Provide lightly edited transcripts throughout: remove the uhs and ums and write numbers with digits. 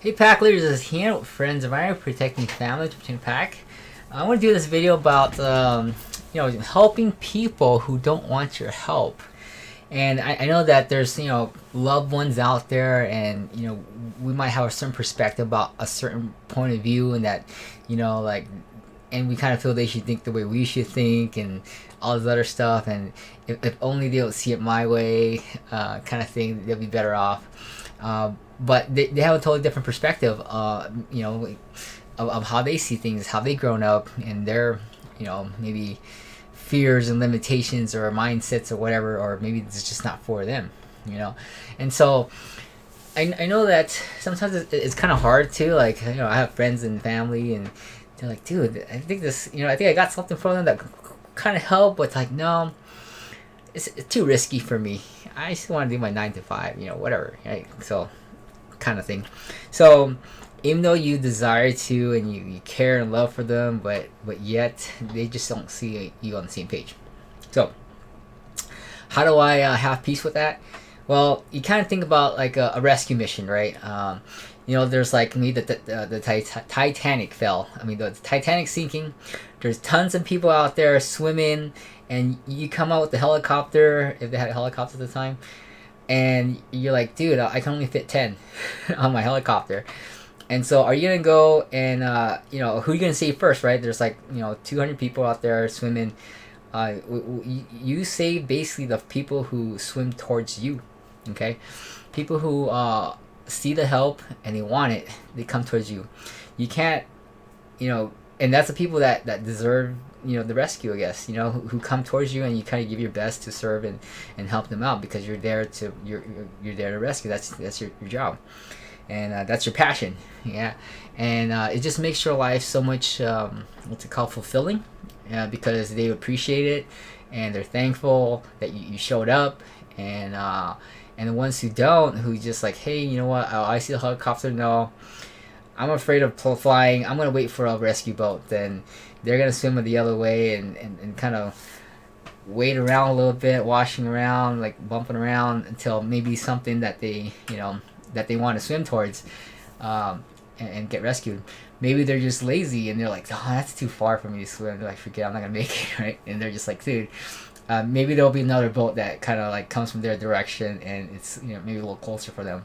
Hey pack leaders, this is Hannah with Friends of Iron, protecting families between pack. I want to do this video about helping people who don't want your help. And I know that there's loved ones out there, and we might have a certain perspective about a certain point of view, and that and we kind of feel they should think the way we should think, and all this other stuff. And if only they don't see it my way, kind of thing, they'll be better off. But they have a totally different perspective, of how they see things, how they grown up, and their, maybe fears and limitations or mindsets or whatever, or maybe it's just not for them, And so I know that sometimes it's kind of hard too. Like, I have friends and family, and they're like, dude, I think this, I think I got something for them that kind of help, but like, no, it's too risky for me. I just want to do my 9 to 5, whatever, right? So, kind of thing. So, even though you desire to, and you care and love for them, but yet they just don't see you on the same page. So, how do I have peace with that? Well, you kind of think about like a rescue mission, right? There's like me, the Titanic fell. I mean, the Titanic sinking. There's tons of people out there swimming, and you come out with the helicopter, if they had a helicopter at the time, and you're like, dude, I can only fit 10 on my helicopter. And so are you going to go and, who are you going to save first, right? There's like, 200 people out there swimming. You save basically the people who swim towards you, okay? People who see the help and they want it, they come towards you. You can't, and that's the people that deserve, the rescue, I guess, who come towards you, and you kind of give your best to serve and help them out, because you're there to rescue. That's your job, and that's your passion. Yeah. And it just makes your life so much what's it called, fulfilling, because they appreciate it, and they're thankful that you showed up. And the ones who don't, who just like, hey, you know what, I see a helicopter, no, I'm afraid of flying, I'm gonna wait for a rescue boat, then they're gonna swim the other way, and kind of wait around a little bit, washing around, like bumping around, until maybe something that they that they want to swim towards, and get rescued. Maybe they're just lazy, and they're like, oh, that's too far for me to swim. They're like, forget, I'm not gonna make it, right? And they're just like, dude, maybe there'll be another boat that kind of like comes from their direction, and it's maybe a little closer for them,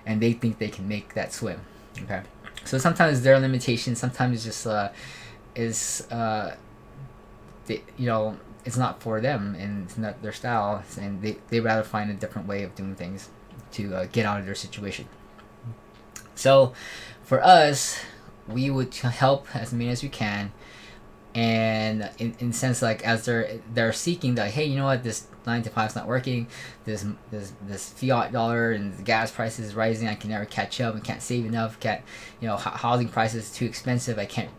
and they think they can make that swim. Okay, so sometimes their limitations, sometimes just it's not for them, and it's not their style, and they rather find a different way of doing things to get out of their situation. So for us, we would help as many as we can, and in sense, like, as they're seeking that, hey, you know what, this 9 to 5 is not working, this fiat dollar and the gas prices is rising, I can never catch up, I can't save enough, can't, housing prices too expensive, I can't,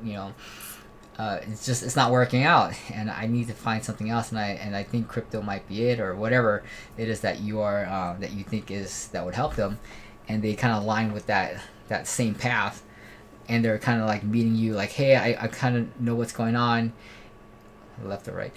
it's not working out, and I need to find something else, and I think crypto might be it, or whatever it is that you are that you think that would help them, and they kind of align with that same path, and they're kind of like meeting you, like, hey, I kind of know what's going on, left or right,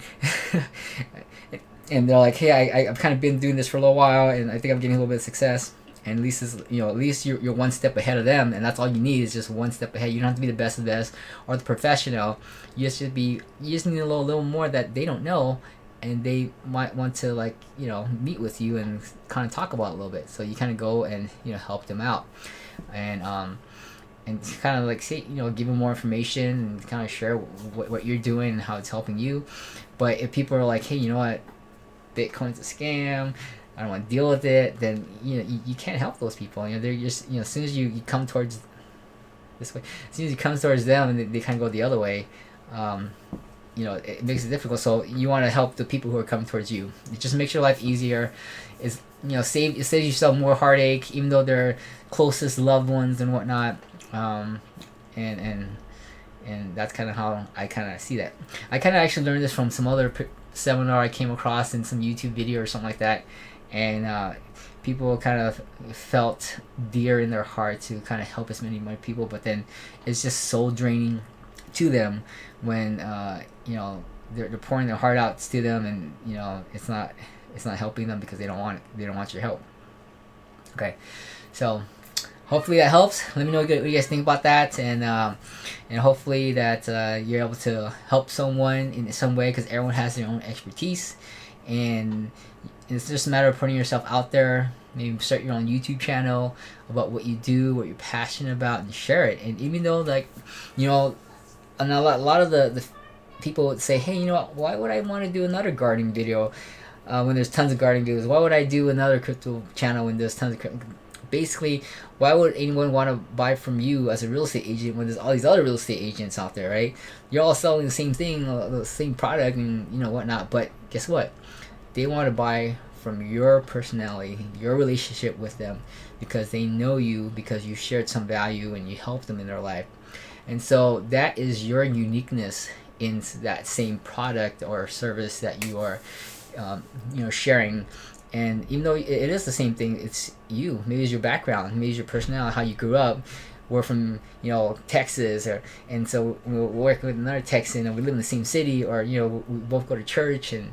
and they're like, hey, I've kind of been doing this for a little while, and I think I'm getting a little bit of success. And at least you're one step ahead of them, and that's all you need, is just one step ahead. You don't have to be the best of the best or the professional. You just need a little more that they don't know, and they might want to, like, meet with you and kind of talk about it a little bit. So you kind of go and help them out, and kind of like say, give them more information, and kind of share what you're doing and how it's helping you. But if people are like, hey, you know what, Bitcoin's a scam, I don't want to deal with it, then you can't help those people. They're just, as soon as you come towards this way, as soon as you come towards them, and they kind of go the other way, it makes it difficult. So you want to help the people who are coming towards you. It just makes your life easier. It saves yourself more heartache, even though they're closest loved ones and whatnot. And that's kind of how I kind of see that. I kind of actually learned this from some other seminar I came across in some YouTube video or something like that. And people kind of felt dear in their heart to kind of help as many more people, but then it's just soul draining to them when they're pouring their heart out to them, and it's not helping them because they don't want your help. Okay, so hopefully that helps. Let me know what you guys think about that, and hopefully that you're able to help someone in some way, because everyone has their own expertise, and it's just a matter of putting yourself out there. Maybe start your own YouTube channel about what you do, what you're passionate about, and share it. And even though, like, you know, and a lot of the people would say, hey, you know what, why would I want to do another gardening video when there's tons of gardening videos? Why would I do another crypto channel when there's tons of crypto? Basically, why would anyone want to buy from you as a real estate agent when there's all these other real estate agents out there, right? You're all selling the same thing, the same product, and you know whatnot. But guess what? They want to buy from your personality, your relationship with them, because they know you, because you shared some value and you helped them in their life. And so that is your uniqueness in that same product or service that you are sharing. And even though it is the same thing, it's you. Maybe it's your background, maybe it's your personality, how you grew up. We're from Texas, and so we'll work with another Texan, and we live in the same city, or we both go to church, and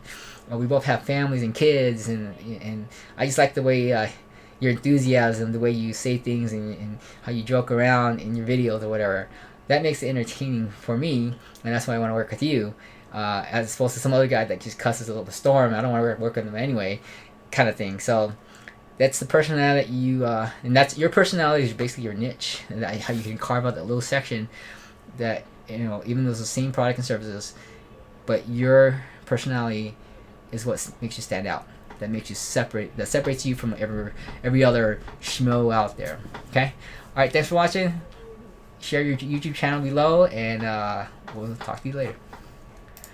we both have families and kids, and I just like the way your enthusiasm, the way you say things, and how you joke around in your videos or whatever. That makes it entertaining for me, and that's why I want to work with you, as opposed to some other guy that just cusses up a storm. I don't want to work with him anyway, kind of thing. So that's the personality that you, and that's your personality is basically your niche, and how you can carve out that little section that even though it's the same product and services, but your personality is what makes you stand out. That makes you separate. That separates you from every other schmo out there. Okay. All right. Thanks for watching. Share your YouTube channel below, and we'll talk to you later.